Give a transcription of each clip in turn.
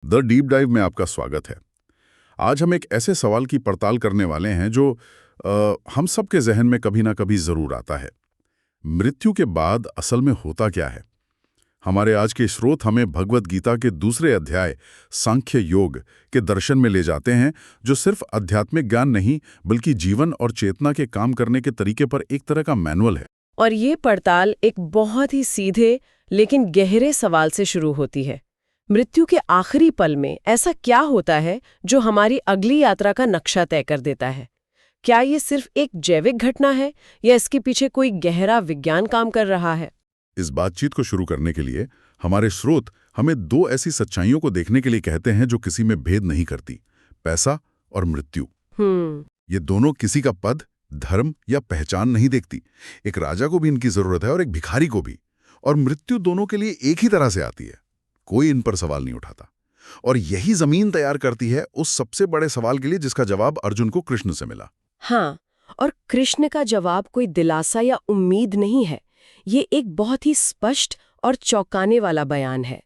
The deep dive में आपका स्वागत है। आज हम एक ऐसे सवाल की पड़ताल करने वाले हैं जो हम सबके जहन में कभी ना कभी जरूर आता है। मृत्यु के बाद असल में होता क्या है? हमारे आज के स्रोत हमें भगवत गीता के दूसरे अध्याय सांख्य योग के दर्शन में ले जाते हैं, जो सिर्फ आध्यात्मिक ज्ञान नहीं बल्कि जीवन और चेतना के काम करने के तरीके पर एक तरह का मैनुअल है। और ये पड़ताल एक बहुत ही सीधे लेकिन गहरे सवाल से शुरू होती है। मृत्यु के आखिरी पल में ऐसा क्या होता है जो हमारी अगली यात्रा का नक्शा तय कर देता है? क्या ये सिर्फ एक जैविक घटना है या इसके पीछे कोई गहरा विज्ञान काम कर रहा है? इस बातचीत को शुरू करने के लिए हमारे स्रोत हमें दो ऐसी सच्चाइयों को देखने के लिए कहते हैं जो किसी में भेद नहीं करती: पैसा और मृत्यु। ये दोनों किसी का पद, धर्म या पहचान नहीं देखती। एक राजा को भी इनकी जरूरत है और एक भिखारी को भी, और मृत्यु दोनों के लिए एक ही तरह से आती है। कोई इन पर सवाल नहीं उठाता। और यही जमीन तैयार करती है उस सबसे बड़े सवाल के लिए जिसका जवाब अर्जुन को कृष्ण से मिला। हाँ, और कृष्ण का जवाब कोई दिलासा या उम्मीद नहीं है। ये एक बहुत ही स्पष्ट और चौंकाने वाला बयान है।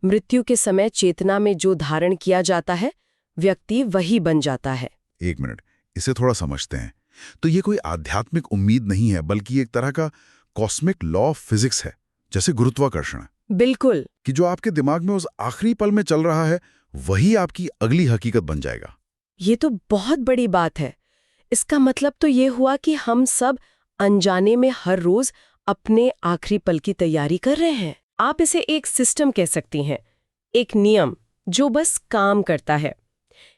मृत्यु के समय चेतना में जो धारण किया जाता है, व्यक्ति वही बन जाता है। एक मिनट, इसे थोड़ा समझते हैं। तो ये कोई आध्यात्मिक उम्मीद नहीं है, बल्कि एक तरह का कॉस्मिक लॉ ऑफ फिजिक्स है, जैसे गुरुत्वाकर्षण। बिल्कुल। कि जो आपके दिमाग में उस आखिरी पल में चल रहा है, वही आपकी अगली हकीकत बन जाएगा। ये तो बहुत बड़ी बात है। इसका मतलब तो ये हुआ कि हम सब अनजाने में हर रोज अपने आखिरी पल की तैयारी कर रहे हैं। आप इसे एक सिस्टम कह सकती हैं, एक नियम जो बस काम करता है।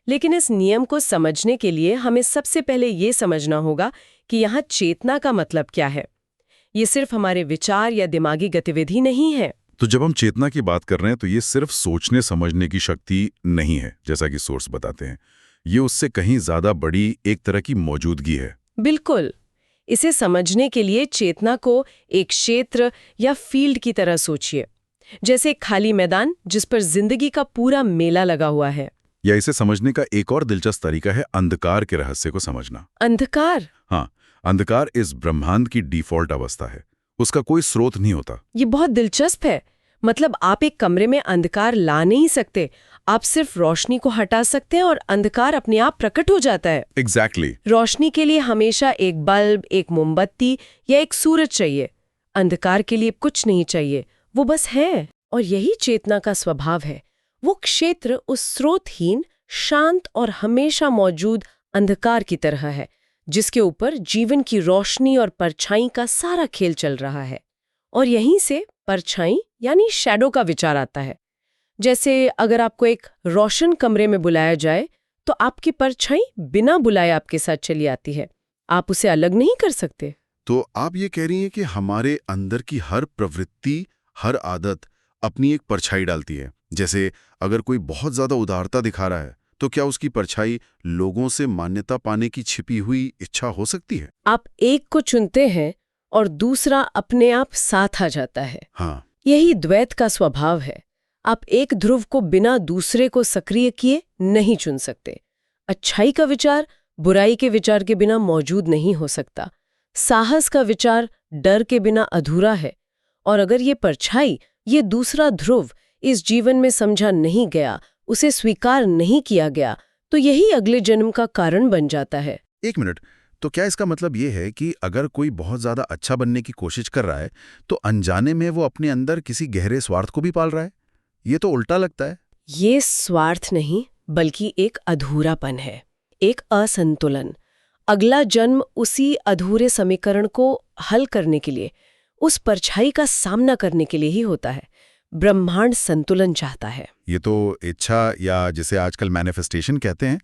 लेकिन इस नियम को समझने के लिए हमें सबसे पहले ये समझना होगा कि यहाँ चेतना का मतलब क्या है। ये सिर्फ हमारे विचार या दिमागी गतिविधि नहीं है। तो जब हम चेतना की बात कर रहे हैं तो ये सिर्फ सोचने समझने की शक्ति नहीं है, जैसा कि सोर्स बताते हैं। ये उससे कहीं ज्यादा बड़ी एक तरह की मौजूदगी है। बिल्कुल। इसे समझने के लिए चेतना को एक क्षेत्र या फील्ड की तरह सोचिए, जैसे एक खाली मैदान जिस पर जिंदगी का पूरा मेला लगा हुआ है। या इसे समझने का एक और दिलचस्प तरीका है अंधकार के रहस्य को समझना। अंधकार? हाँ, अंधकार इस ब्रह्मांड की डिफॉल्ट अवस्था है। उसका कोई स्रोत नहीं होता। ये बहुत दिलचस्प है। मतलब आप एक कमरे में अंधकार ला नहीं सकते, आप सिर्फ रोशनी को हटा सकते हैं और अंधकार अपने आप प्रकट हो जाता है। Exactly. रोशनी के लिए हमेशा एक बल्ब, एक मोमबत्ती या एक सूरज चाहिए। अंधकार के लिए कुछ नहीं चाहिए, वो बस है। और यही चेतना का स्वभाव है। वो क्षेत्र उस स्रोतहीन, शांत और हमेशा मौजूद अंधकार की तरह है, जिसके ऊपर जीवन की रोशनी और परछाई का सारा खेल चल रहा है। और यहीं से परछाई यानी शैडो का विचार आता है। जैसे अगर आपको एक रोशन कमरे में बुलाया जाए तो आपकी परछाई बिना बुलाए आपके साथ चली आती है। आप उसे अलग नहीं कर सकते। तो आप ये कह रही हैं कि हमारे अंदर की हर प्रवृत्ति, हर आदत अपनी एक परछाई डालती है। जैसे अगर कोई बहुत ज्यादा उदारता दिखा रहा है तो क्या उसकी परछाई लोगों से मान्यता पाने की छिपी हुई इच्छा हो सकती है? आप एक को चुनते हैं और दूसरा अपने आप साथ आ जाता है। हाँ, यही द्वैत का स्वभाव है। आप एक ध्रुव को बिना दूसरे को सक्रिय किए नहीं चुन सकते। अच्छाई का विचार बुराई के विचार के बिना मौजूद नहीं हो सकता। साहस का विचार डर के बिना अधूरा है। और अगर ये परछाई, ये दूसरा ध्रुव इस जीवन में समझा नहीं गया, उसे स्वीकार नहीं किया गया, तो यही अगले जन्म का कारण बन जाता है। एक मिनट, तो क्या इसका मतलब ये है कि अगर कोई बहुत ज्यादा अच्छा बनने की कोशिश कर रहा है तो अनजाने में वो अपने अंदर किसी गहरे स्वार्थ को भी पाल रहा है? ये तो उल्टा लगता है। ये स्वार्थ नहीं, बल्कि एक अधूरापन है, एक असंतुलन। अगला जन्म उसी अधूरे समीकरण को हल करने के लिए, उस परछाई का सामना करने के लिए ही होता है। ब्रह्मांड संतुलन चाहता है। ये तो इच्छा, या जिसे आजकल मैनिफेस्टेशन कहते हैं,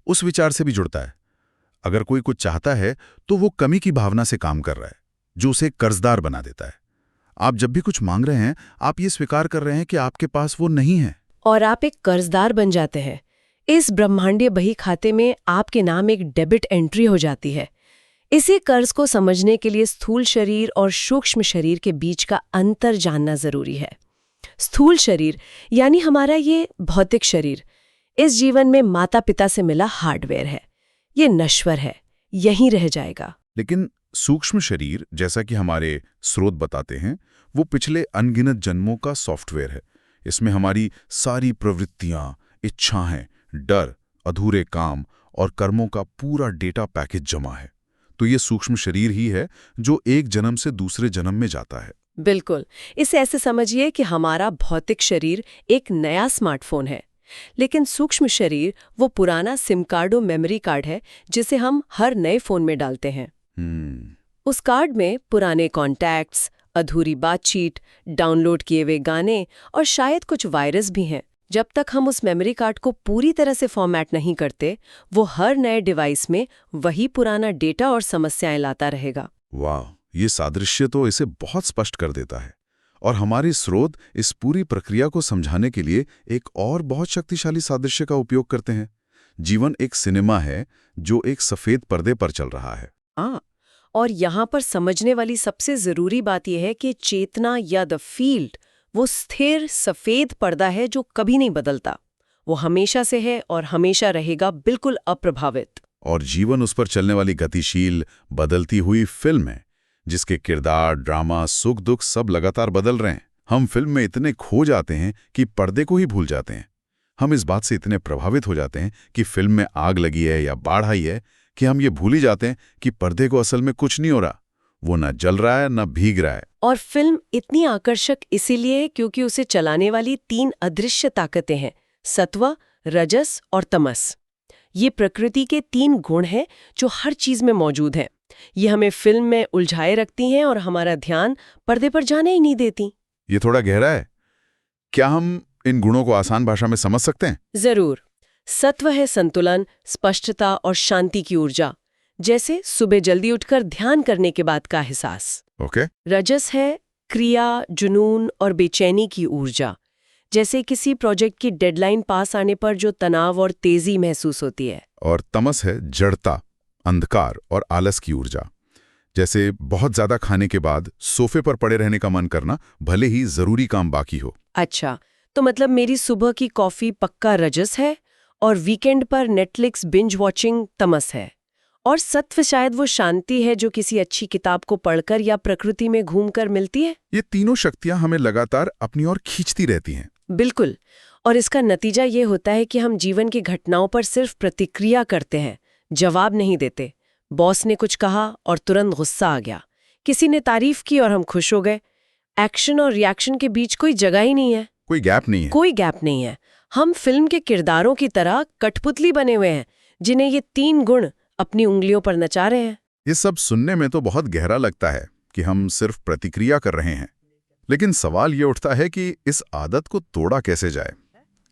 उस विचार से भी जुड़ता है। अगर कोई कुछ चाहता है तो वो कमी की भावना से काम कर रहा है, जो उसे कर्जदार बना देता है। आप जब भी कुछ मांग रहे हैं, आप ये स्वीकार कर रहे हैं कि आपके पास वो नहीं है, और आप एक कर्जदार बन जाते हैं। इस ब्रह्मांडीय बही खाते में आपके नाम एक डेबिट एंट्री हो जाती है। इसी कर्ज को समझने के लिए स्थूल शरीर और सूक्ष्म शरीर के बीच का अंतर जानना जरूरी है। स्थूल शरीर यानी हमारा ये भौतिक शरीर, इस जीवन में माता पिता से मिला हार्डवेयर है। ये नश्वर है, यहीं रह जाएगा। लेकिन सूक्ष्म शरीर, जैसा कि हमारे स्रोत बताते हैं, वो पिछले अनगिनत जन्मों का सॉफ्टवेयर है। इसमें हमारी सारी प्रवृत्तियां, इच्छाएं, डर, अधूरे काम और कर्मों का पूरा डेटा पैकेज जमा है। तो ये सूक्ष्म शरीर ही है जो एक जन्म से दूसरे जन्म में जाता है। बिल्कुल। इसे ऐसे समझिए कि हमारा भौतिक शरीर एक नया स्मार्टफोन है, लेकिन सूक्ष्म शरीर वो पुराना सिम कार्ड और मेमोरी कार्ड है जिसे हम हर नए फोन में डालते हैं। उस कार्ड में पुराने कॉन्टैक्ट्स, अधूरी बातचीत, डाउनलोड किए हुए गाने और शायद कुछ वायरस भी हैं। जब तक हम उस मेमोरी कार्ड को पूरी तरह से फॉर्मेट नहीं करते, वो हर नए डिवाइस में वही पुराना डेटा और समस्याएं लाता रहेगा। वाह, ये सादृश्य तो इसे बहुत स्पष्ट कर देता है। और हमारे स्रोत इस पूरी प्रक्रिया को समझाने के लिए एक और बहुत शक्तिशाली सादृश्य का उपयोग करते हैं। जीवन एक सिनेमा है जो एक सफेद पर्दे पर चल रहा है। हाँ, और यहाँ पर समझने वाली सबसे जरूरी बात यह है कि चेतना या द फील्ड वो स्थिर सफेद पर्दा है जो कभी नहीं बदलता। वो हमेशा से है और हमेशा रहेगा, बिल्कुल अप्रभावित। और जीवन उस पर चलने वाली गतिशील, बदलती हुई फिल्म है जिसके किरदार, ड्रामा, सुख दुख सब लगातार बदल रहे हैं। हम फिल्म में इतने खो जाते हैं कि पर्दे को ही भूल जाते हैं। हम इस बात से इतने प्रभावित हो जाते हैं कि फिल्म में आग लगी है या बाढ़ आई है कि हम ये भूल ही जाते हैं कि पर्दे को असल में कुछ नहीं हो रहा। वो न जल रहा है न भीग रहा है। और फिल्म इतनी आकर्षक इसीलिए है क्योंकि उसे चलाने वाली 3 अदृश्य ताकतें हैं: सत्व, रजस और तमस। ये प्रकृति के 3 गुण हैं जो हर चीज में मौजूद हैं। ये हमें फिल्म में उलझाए रखती हैं और हमारा ध्यान पर्दे पर जाने ही नहीं देती। ये थोड़ा गहरा है। क्या हम इन गुणों को आसान भाषा में समझ सकते हैं? जरूर। सत्व है संतुलन, स्पष्टता और शांति की ऊर्जा, जैसे सुबह जल्दी उठकर ध्यान करने के बाद का एहसास। ओके। रजस है क्रिया, जुनून और बेचैनी की ऊर्जा, जैसे किसी प्रोजेक्ट की डेडलाइन पास आने पर जो तनाव और तेजी महसूस होती है। और तमस है जड़ता, अंधकार और आलस की ऊर्जा, जैसे बहुत ज्यादा खाने के बाद सोफे पर पड़े रहने का मन करना, भले ही जरूरी काम बाकी हो। अच्छा, तो मतलब मेरी सुबह की कॉफी पक्का रजस है और वीकेंड पर नेटफ्लिक्स बिंज वॉचिंग तमस है। और सत्व शायद वो शांति है जो किसी अच्छी किताब को पढ़कर या प्रकृति में घूमकर मिलती है। ये तीनों शक्तियां हमें लगातार अपनी ओर खींचती रहती हैं। बिल्कुल। और इसका नतीजा ये होता है कि हम जीवन की घटनाओं पर सिर्फ प्रतिक्रिया करते हैं, जवाब नहीं देते। बॉस ने कुछ कहा और तुरंत गुस्सा आ गया। किसी ने तारीफ की और हम खुश हो गए। एक्शन और रिएक्शन के बीच कोई जगह ही नहीं है। कोई गैप नहीं है। कोई गैप नहीं है। हम फिल्म के किरदारों की तरह कठपुतली बने हुए हैं जिन्हें ये 3 गुण अपनी उंगलियों पर नचा रहे हैं। ये सब सुनने में तो बहुत गहरा लगता है कि हम सिर्फ प्रतिक्रिया कर रहे हैं, लेकिन सवाल ये उठता है कि इस आदत को तोड़ा कैसे जाए।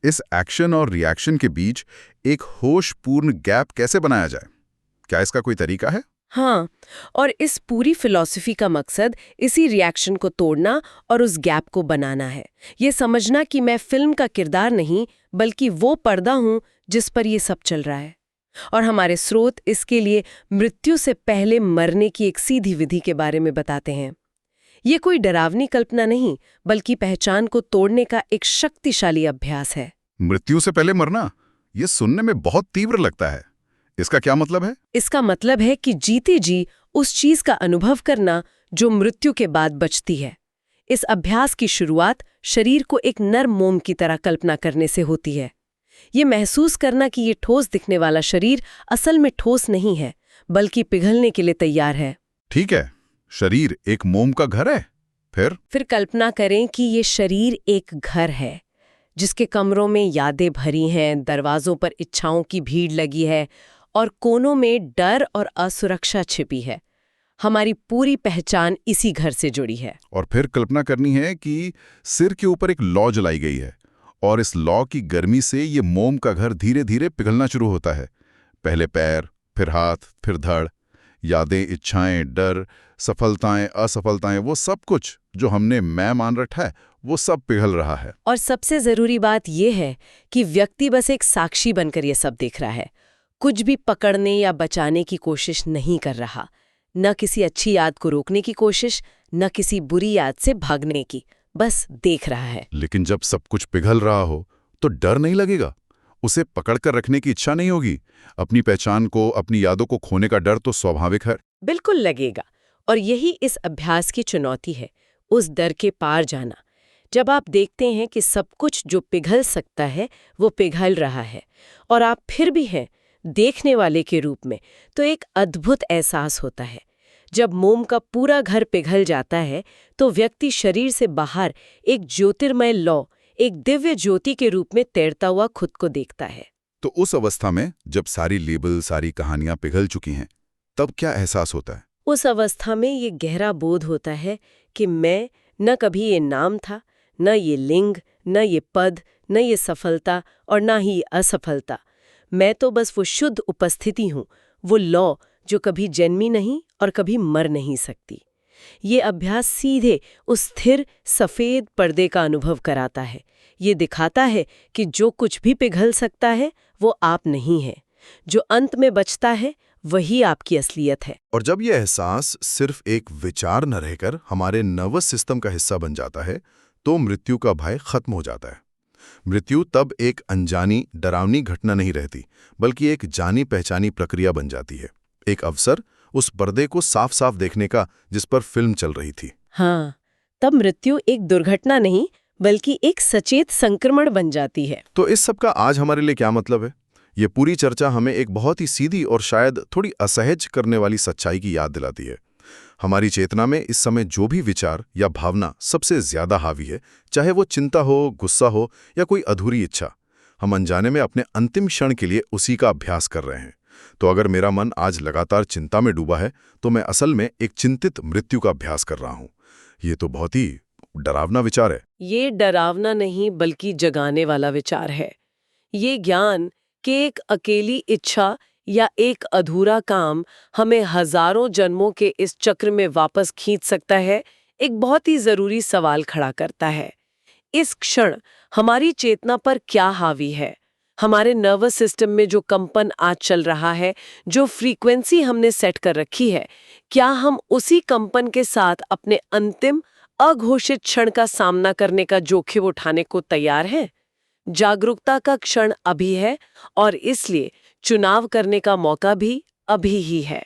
इस एक्शन और रिएक्शन के बीच एक होशपूर्ण गैप कैसे बनाया जाए? क्या इसका कोई तरीका है? हाँ, और इस पूरी फिलॉसफी का मकसद इसी रिएक्शन को तोड़ना और उस गैप को बनाना है। ये समझना कि मैं फिल्म का किरदार नहीं, बल्कि वो पर्दा हूं जिस पर ये सब चल रहा है। और हमारे स्रोत इसके लिए मृत्यु से पहले मरने की एक सीधी विधि के बारे में बताते हैं। ये कोई डरावनी कल्पना नहीं, बल्कि पहचान को तोड़ने का एक शक्तिशाली अभ्यास है। मृत्यु से पहले मरना, ये सुनने में बहुत तीव्र लगता है। इसका क्या मतलब है? इसका मतलब है कि जीते जी उस चीज का अनुभव करना जो मृत्यु के बाद बचती है। इस अभ्यास की शुरुआत शरीर को एक नर्म मोम की तरह कल्पना करने से होती है। ये महसूस करना कि ये ठोस दिखने वाला शरीर असल में ठोस नहीं है, बल्कि पिघलने के लिए तैयार है। ठीक है, शरीर एक मोम का घर है। फिर कल्पना करें कि ये शरीर एक घर है जिसके कमरों में यादें भरी हैं, दरवाजों पर इच्छाओं की भीड़ लगी है और कोनों में डर और असुरक्षा छिपी है। हमारी पूरी पहचान इसी घर से जुड़ी है। और फिर कल्पना करनी है कि सिर के ऊपर एक लौ जलाई गई है और इस लौ की गर्मी से ये मोम का घर धीरे धीरे पिघलना शुरू होता है। पहले पैर, फिर हाथ, फिर धड़। यादें, इच्छाएं, डर, सफलताएं, असफलताएं, वो सब कुछ जो हमने मैं मान रखा है, वो सब पिघल रहा है। और सबसे जरूरी बात यह है कि व्यक्ति बस एक साक्षी बनकर ये सब देख रहा है, कुछ भी पकड़ने या बचाने की कोशिश नहीं कर रहा। न किसी अच्छी याद को रोकने की कोशिश, न किसी बुरी याद से भागने की, बस देख रहा है। लेकिन जब सब कुछ पिघल रहा हो तो डर नहीं लगेगा? उसे पकड़कर रखने की इच्छा नहीं होगी? अपनी पहचान को, अपनी यादों को खोने का डर तो स्वाभाविक है। बिल्कुल लगेगा। और यही इस अभ्यास की चुनौती है, उस डर के पार जाना। जब आप देखते हैं कि सब कुछ जो पिघल सकता है वो पिघल रहा है और आप फिर भी हैं देखने वाले के रूप में, तो एक अद्भुत एहसास होता है। जब मोम का पूरा घर पिघल जाता है तो व्यक्ति शरीर से बाहर एक ज्योतिर्मय लौ, एक दिव्य ज्योति के रूप में तैरता हुआ खुद को देखता है। तो उस अवस्था में जब सारी लेबल, सारी कहानियां पिघल चुकी हैं, तब क्या एहसास होता है? उस अवस्था में ये गहरा बोध होता है कि मैं न कभी ये नाम था, न ये लिंग, न ये पद, न ये सफलता और न ही असफलता। मैं तो बस वो शुद्ध उपस्थिति हूँ, वो लौ जो कभी जन्मी नहीं और कभी मर नहीं सकती। ये अभ्यास सीधे उस स्थिर सफेद पर्दे का अनुभव कराता है। ये दिखाता है कि जो कुछ भी पिघल सकता है वो आप नहीं है। जो अंत में बचता है वही आपकी असलियत है। और जब यह एहसास सिर्फ एक विचार न रहकर हमारे नर्वस सिस्टम का हिस्सा बन जाता है, तो मृत्यु का भय खत्म हो जाता है। मृत्यु तब एक अनजानी, डरावनी घटना नहीं रहती, बल्कि एक जानी पहचानी प्रक्रिया बन जाती है। एक अवसर उस पर्दे को साफ साफ देखने का जिस पर फिल्म चल रही थी। हाँ, तब मृत्यु एक दुर्घटना नहीं बल्कि एक सचेत संक्रमण बन जाती है। तो इस सब का आज हमारे लिए क्या मतलब है? ये पूरी चर्चा हमें एक बहुत ही सीधी और शायद थोड़ी असहज करने वाली सच्चाई की याद दिलाती है। हमारी चेतना में इस समय जो भी विचार या भावना सबसे ज्यादा हावी है, चाहे वो चिंता हो, गुस्सा हो या कोई अधूरी इच्छा, हम अनजाने में अपने अंतिम क्षण के लिए उसी का अभ्यास कर रहे हैं। तो अगर मेरा मन आज लगातार चिंता में डूबा है, तो मैं असल में एक चिंतित मृत्यु का अभ्यास कर रहा हूँ। ये तो बहुत ही डरावना विचार है। ये डरावना नहीं बल्कि जगाने वाला विचार है। ये ज्ञान कि एक अकेली इच्छा या एक अधूरा काम हमें हजारों जन्मों के इस चक्र में वापस खींच सकता है, एक बहुत ही जरूरी सवाल खड़ा करता है। इस क्षण हमारी चेतना पर क्या हावी है? हमारे नर्वस सिस्टम में जो कंपन आज चल रहा है, जो फ्रीक्वेंसी हमने सेट कर रखी है, क्या हम उसी कंपन के साथ अपने अंतिम अघोषित क्षण का सामना करने का जोखिम उठाने को तैयार हैं? जागरूकता का क्षण अभी है और इसलिए चुनाव करने का मौका भी अभी ही है।